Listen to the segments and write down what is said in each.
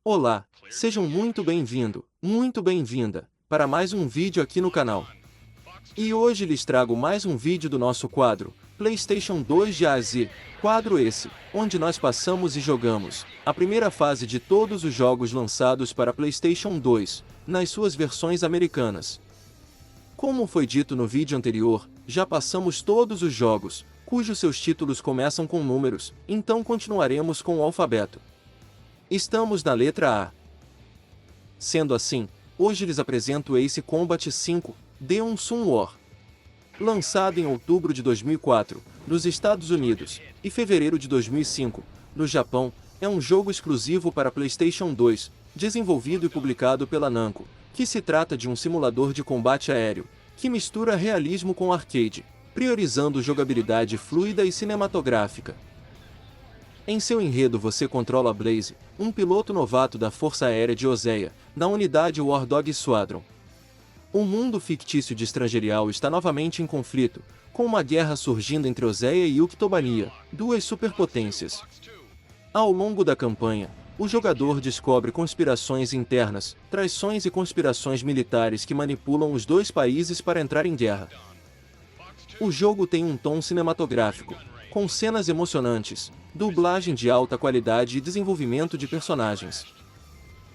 Olá, sejam muito muito bem-vinda, para mais um vídeo aqui no canal. E hoje lhes trago mais um vídeo do nosso quadro, PlayStation 2 de A a Z, quadro esse, onde nós passamos e jogamos a primeira fase de todos os jogos lançados para PlayStation 2, nas suas versões americanas. Como foi dito no vídeo anterior, já passamos todos os jogos, cujos seus títulos começam com números, então continuaremos com o alfabeto. Estamos na letra A. Sendo assim, hoje lhes apresento Ace Combat 5, The Unsung War. Lançado em outubro de 2004, nos Estados Unidos, e fevereiro de 2005, no Japão, é um jogo exclusivo para PlayStation 2, desenvolvido e publicado pela Namco, que se trata de um simulador de combate aéreo, que mistura realismo com arcade, priorizando jogabilidade fluida e cinematográfica. Em seu enredo você controla Blaze, um piloto novato da Força Aérea de Oseia, na unidade War Dog Squadron. O mundo fictício de Estrangerial está novamente em conflito, com uma guerra surgindo entre Oseia e Uctobania, duas superpotências. Ao longo da campanha, o jogador descobre conspirações internas, traições e conspirações militares que manipulam os dois países para entrar em guerra. O jogo tem um tom cinematográfico, com cenas emocionantes, dublagem de alta qualidade e desenvolvimento de personagens.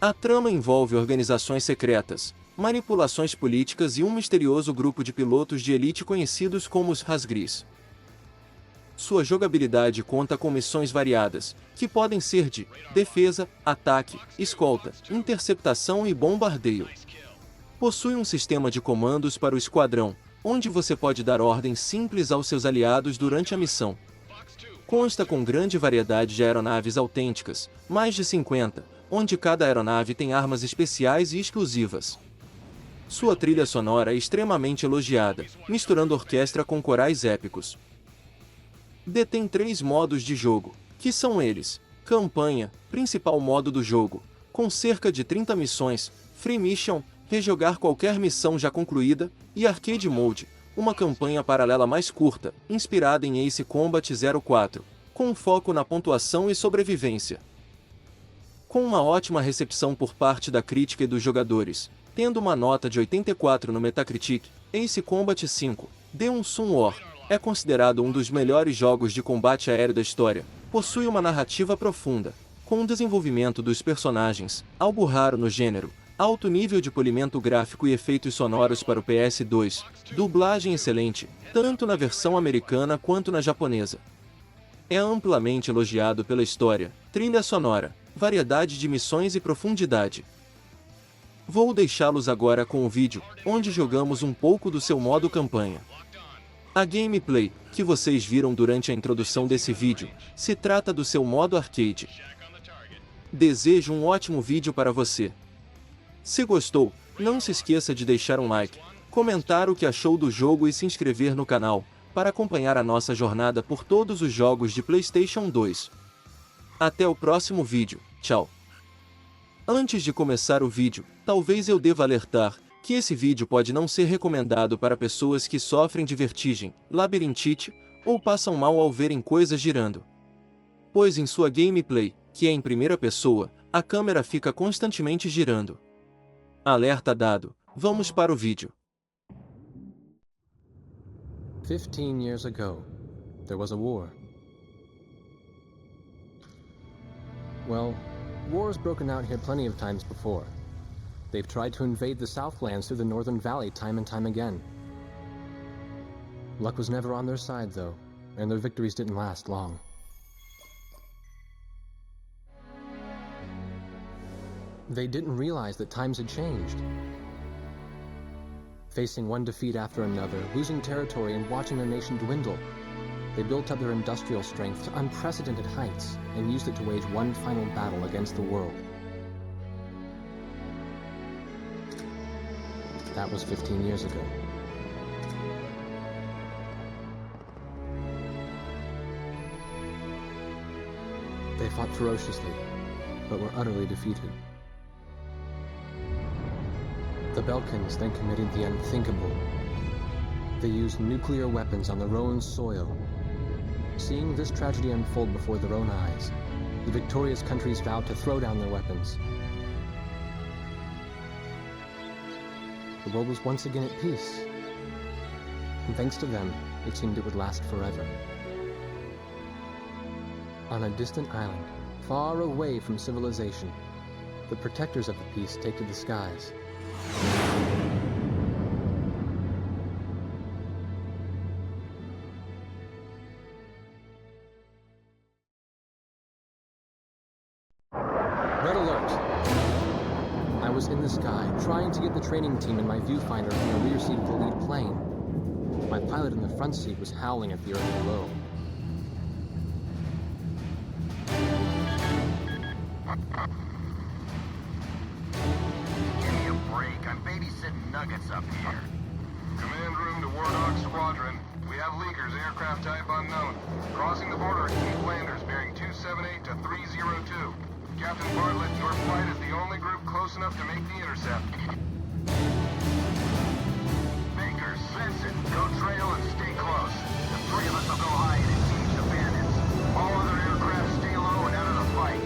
A trama envolve organizações secretas, manipulações políticas e um misterioso grupo de pilotos de elite conhecidos como os Rasgris. Sua jogabilidade conta com missões variadas, que podem ser de defesa, ataque, escolta, interceptação e bombardeio. Possui um sistema de comandos para o esquadrão, onde você pode dar ordens simples aos seus aliados durante a missão. Consta com grande variedade de aeronaves autênticas, mais de 50, onde cada aeronave tem armas especiais e exclusivas. Sua trilha sonora é extremamente elogiada, misturando orquestra com corais épicos. Detém 3 modos de jogo, que são eles: campanha, principal modo do jogo, com cerca de 30 missões, free mission, rejogar qualquer missão já concluída, e arcade mode, uma campanha paralela mais curta, inspirada em Ace Combat 04, com foco na pontuação e sobrevivência. Com uma ótima recepção por parte da crítica e dos jogadores, tendo uma nota de 84 no Metacritic, Ace Combat 5, The Unsung War, é considerado um dos melhores jogos de combate aéreo da história, possui uma narrativa profunda, com um desenvolvimento dos personagens, algo raro no gênero, alto nível de polimento gráfico e efeitos sonoros para o PS2, dublagem excelente, tanto na versão americana quanto na japonesa. É amplamente elogiado pela história, trilha sonora, variedade de missões e profundidade. Vou deixá-los agora com o vídeo, onde jogamos um pouco do seu modo campanha. A gameplay, que vocês viram durante a introdução desse vídeo, se trata do seu modo arcade. Desejo um ótimo vídeo para você. Se gostou, não se esqueça de deixar um like, comentar o que achou do jogo e se inscrever no canal, para acompanhar a nossa jornada por todos os jogos de PlayStation 2. Até o próximo vídeo, tchau! Antes de começar o vídeo, talvez eu deva alertar que esse vídeo pode não ser recomendado para pessoas que sofrem de vertigem, labirintite, ou passam mal ao verem coisas girando. Pois em sua gameplay, que é em primeira pessoa, a câmera fica constantemente girando. Alerta dado, vamos para o vídeo. 15 years ago, there was a war. Well, war's broken out here plenty of times before. They've tried to invade the Southlands through the Northern Valley time and time again. Luck was never on their side, though, and their victories didn't last long. They didn't realize that times had changed. Facing one defeat after another, losing territory and watching their nation dwindle, they built up their industrial strength to unprecedented heights and used it to wage one final battle against the world. That was 15 years ago. They fought ferociously, but were utterly defeated. The Belkans then committed the unthinkable. They used nuclear weapons on their own soil. Seeing this tragedy unfold before their own eyes, The victorious countries vowed to throw down their weapons. The world was once again at peace. And thanks to them, it seemed it would last forever. On a distant island, far away from civilization, the protectors of the peace take to the skies. Red alert! I was in the sky, trying to get the training team in my viewfinder from the rear seat of the lead plane. My pilot in the front seat was howling at the earth below. Give me a break. I'm babysitting nuggets up here. Command room to War Dog Squadron. We have leakers, aircraft type unknown. Crossing the border at Cape Landers, bearing 278 to 302. Captain Bartlett, your flight is the only group close enough to make the intercept. Baker, sense it. Go trail and stay close. The three of us will go hide and engage the bandits. All other aircraft stay low and out of the fight.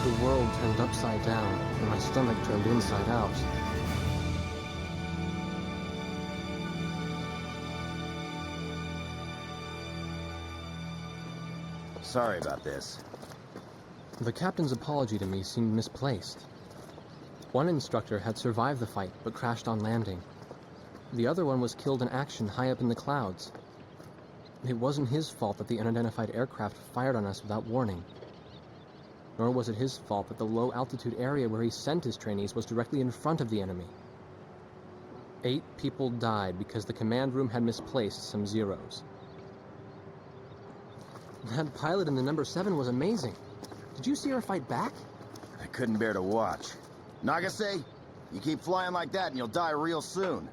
The world turned upside down, and my stomach turned inside out. Sorry about this. The captain's apology to me seemed misplaced. One instructor had survived the fight, but crashed on landing. The other one was killed in action high up in the clouds. It wasn't his fault that the unidentified aircraft fired on us without warning. Nor was it his fault that the low-altitude area where he sent his trainees was directly in front of the enemy. 8 people died because the command room had misplaced some zeros. That pilot in the number 7 was amazing. Did you see her fight back? I couldn't bear to watch. Nagase, you keep flying like that and you'll die real soon.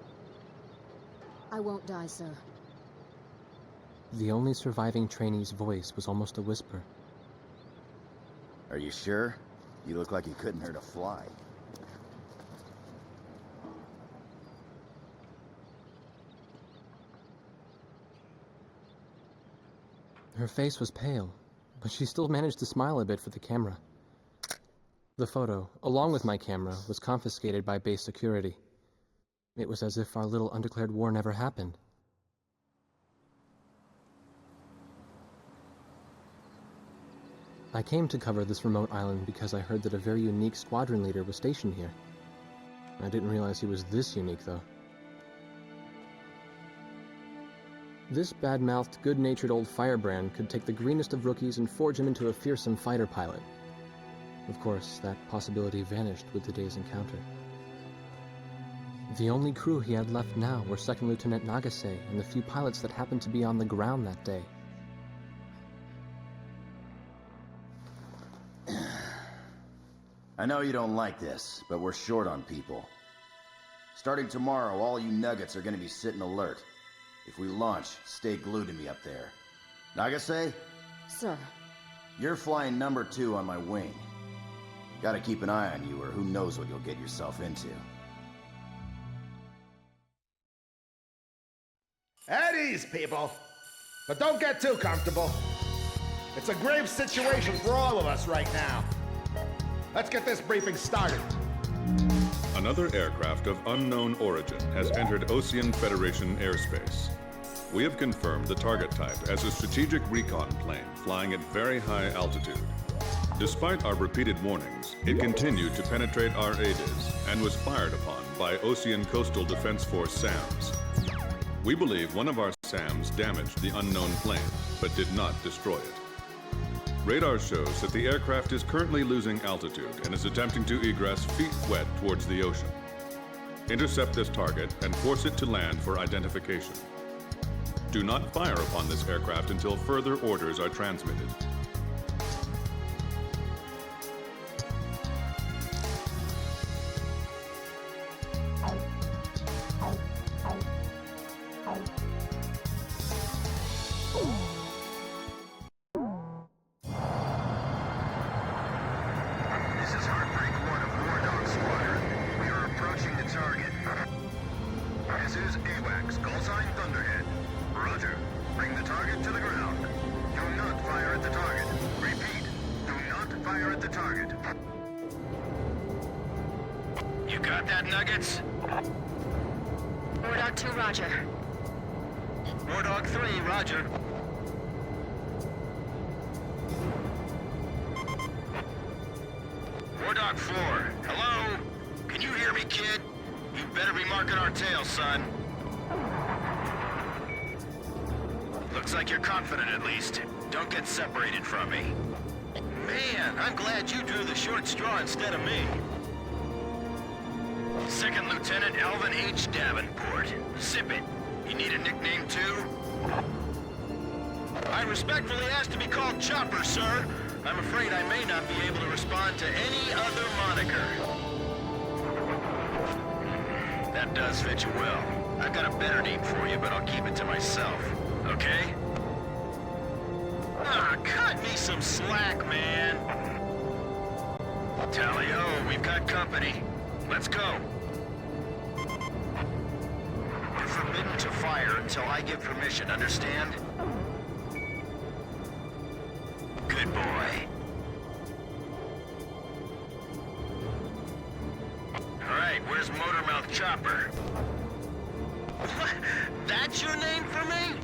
I won't die, sir. The only surviving trainee's voice was almost a whisper. Are you sure? You look like you couldn't hurt a fly. Her face was pale, but she still managed to smile a bit for the camera. The photo, along with my camera, was confiscated by base security. It was as if our little undeclared war never happened. I came to cover this remote island because I heard that a very unique squadron leader was stationed here. I didn't realize he was this unique, though. This bad-mouthed, good-natured old firebrand could take the greenest of rookies and forge him into a fearsome fighter pilot. Of course, that possibility vanished with the day's encounter. The only crew he had left now were Second Lieutenant Nagase and the few pilots that happened to be on the ground that day. I know you don't like this, but we're short on people. Starting tomorrow, all you nuggets are going to be sitting alert. If we launch, stay glued to me up there. Nagase? Sir. You're flying number 2 on my wing. Gotta keep an eye on you, or who knows what you'll get yourself into. At ease, people. But don't get too comfortable. It's a grave situation for all of us right now. Let's get this briefing started. Another aircraft of unknown origin has entered Ocean Federation airspace. We have confirmed the target type as a strategic recon plane flying at very high altitude. Despite our repeated warnings, it continued to penetrate our ADIS and was fired upon by Ocean Coastal Defense Force SAMs. We believe one of our SAMs damaged the unknown plane, but did not destroy it. Radar shows that the aircraft is currently losing altitude and is attempting to egress feet wet towards the ocean. Intercept this target and force it to land for identification. Do not fire upon this aircraft until further orders are transmitted. This is Heartbreak 1 of War Dog Squadron. We are approaching the target. This is AWACS, call sign Thunderhead. Roger. Bring the target to the ground. Do not fire at the target. Repeat, do not fire at the target. You got that, Nuggets? War Dog 2, roger. War Dog 3, roger. War Dog 4, hello? Can you hear me, kid? You better be marking our tail, son. Looks like you're confident, at least. Don't get separated from me. Man, I'm glad you drew the short straw instead of me. Second Lieutenant Alvin H. Davenport. Zip it. You need a nickname, too? I respectfully ask to be called Chopper, sir. I'm afraid I may not be able to respond to any other moniker. That does fit you well. I've got a better name for you, but I'll keep it to myself. Okay? Ah, cut me some slack, man. Tally-ho, we've got company. Let's go. You're forbidden to fire until I give permission, understand? Good boy. All right, where's Motormouth Chopper? What? That's your name for me?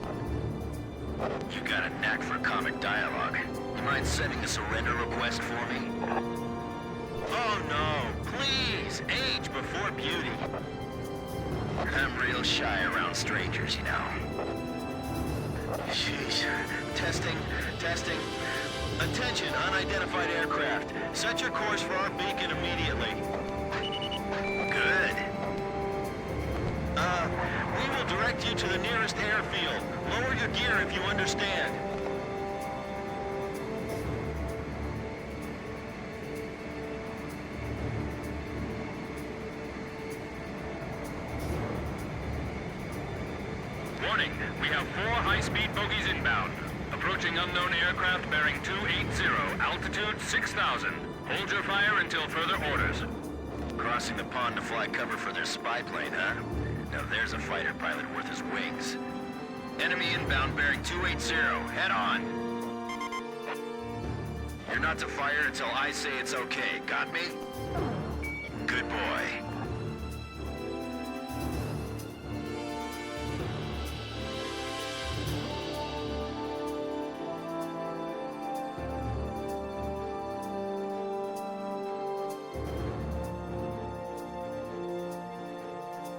You got a knack for comic dialogue. You mind sending a surrender request for me? Oh no, please, age before beauty. I'm real shy around strangers, you know. Sheesh. Testing. Attention, unidentified aircraft. Set your course for our beacon immediately. Good. We will direct you to the nearest airfield. Lower your gear if you understand. Warning, we have 4 high-speed bogies inbound. Approaching unknown aircraft bearing 280, altitude 6,000. Hold your fire until further orders. Crossing the pond to fly cover for their spy plane, huh? Now there's a fighter pilot worth his wings. Enemy inbound bearing 280, head on. You're not to fire until I say it's okay, got me? Good boy.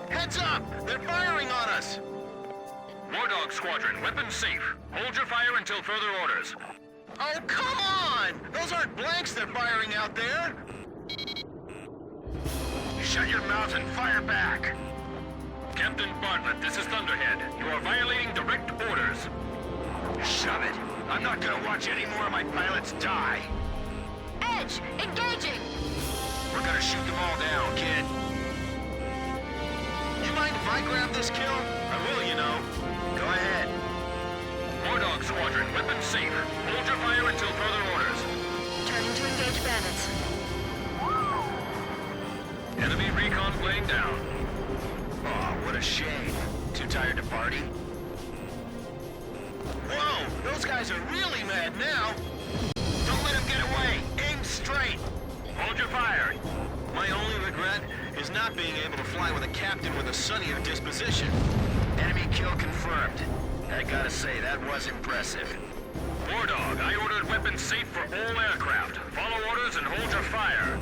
Heads up! They're firing on us! War Dog Squadron, weapons safe. Hold your fire until further orders. Oh, come on! Those aren't blanks they're firing out there! Shut your mouth and fire back! Captain Bartlett, this is Thunderhead. You are violating direct orders. Shove it! I'm not gonna watch any more of my pilots die. Edge, engaging! We're gonna shoot them all down, kid. You mind if I grab this kill? I will, you know. Go ahead. War Dog Squadron, weapons safe. Hold your fire until further orders. Turning to engage bandits. Enemy recon plane down. Oh, what a shame. Too tired to party? Whoa, those guys are really mad now. Don't let them get away. Aim straight. Hold your fire. My only regret is not being able to fly with a captain with a sunnier disposition. Enemy kill confirmed. I gotta say, that was impressive. War Dog, I ordered weapons safe for all aircraft. Follow orders and hold your fire.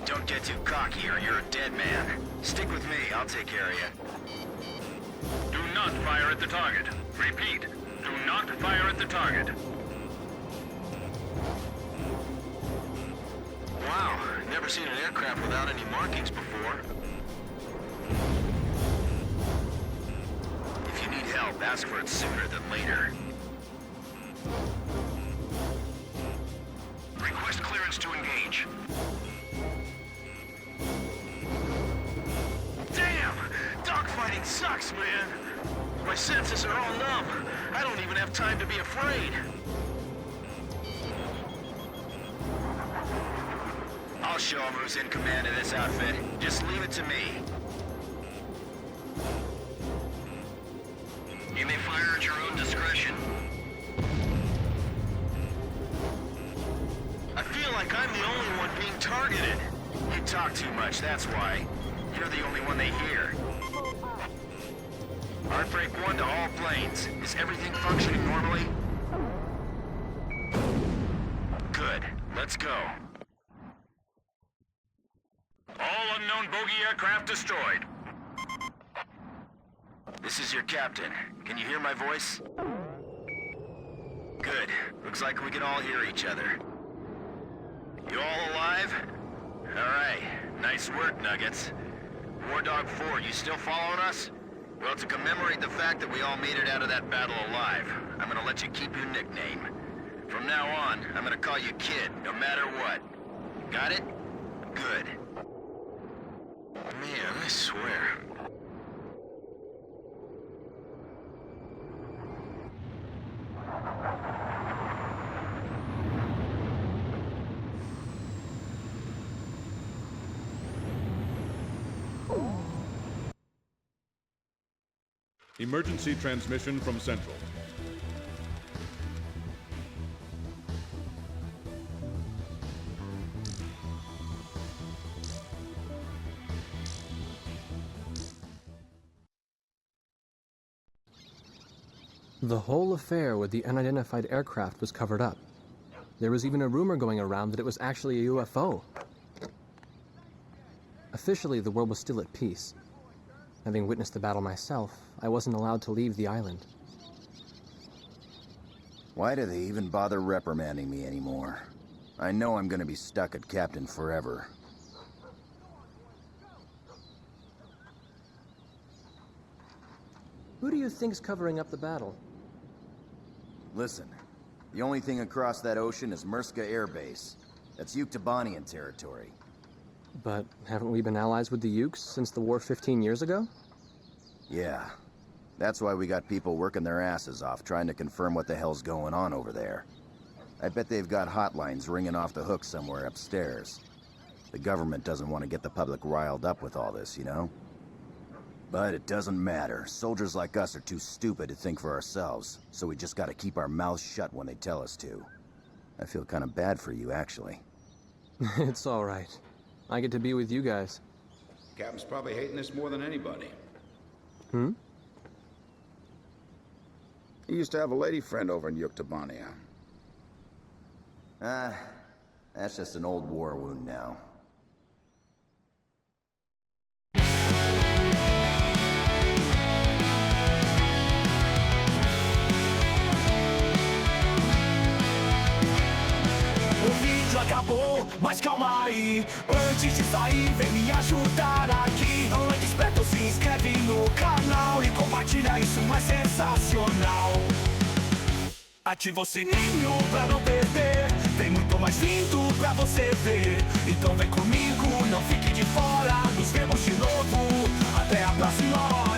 Don't get too cocky or you're a dead man. Stick with me, I'll take care of you. Do not fire at the target. Repeat, do not fire at the target. Wow, never seen an aircraft without any markings before. If you need help, ask for it sooner than later. Request clearance to engage. It sucks, man. My senses are all numb. I don't even have time to be afraid. I'll show him who's in command of this outfit. Just leave it to me. You may fire at your own discretion. I feel like I'm the only one being targeted. You talk too much, that's why. You're the only one they hear. Heartbreak 1 to all planes. Is everything functioning normally? Good. Let's go. All unknown bogey aircraft destroyed. This is your captain. Can you hear my voice? Good. Looks like we can all hear each other. You all alive? Alright. Nice work, Nuggets. War Dog 4, you still following us? Well, to commemorate the fact that we all made it out of that battle alive, I'm gonna let you keep your nickname. From now on, I'm gonna call you Kid, no matter what. Got it? Good. Man, I swear. Emergency transmission from Central. The whole affair with the unidentified aircraft was covered up. There was even a rumor going around that it was actually a UFO. Officially, the world was still at peace. Having witnessed the battle myself, I wasn't allowed to leave the island. Why do they even bother reprimanding me anymore? I know I'm gonna be stuck at Captain forever. Who do you think's covering up the battle? Listen, the only thing across that ocean is Murska Air Base. That's Uktabanian territory. But haven't we been allies with the Ukes since the war 15 years ago? Yeah. That's why we got people working their asses off trying to confirm what the hell's going on over there. I bet they've got hotlines ringing off the hook somewhere upstairs. The government doesn't want to get the public riled up with all this, you know? But it doesn't matter. Soldiers like us are too stupid to think for ourselves, so we just gotta keep our mouths shut when they tell us to. I feel kind of bad for you, actually. It's all right. I get to be with you guys. Captain's probably hating this more than anybody. Hmm? He used to have a lady friend over in Uktabania. That's just an old war wound now. O vídeo acabou, mas calma aí. Antes de sair, vem me ajudar aqui. Antes, aperta, se inscreve no canal e compartilha isso, mais sensacional. Ativa o sininho pra não perder. Tem muito mais vindo pra você ver. Então vem comigo, não fique de fora. Nos vemos de novo, até a próxima hora.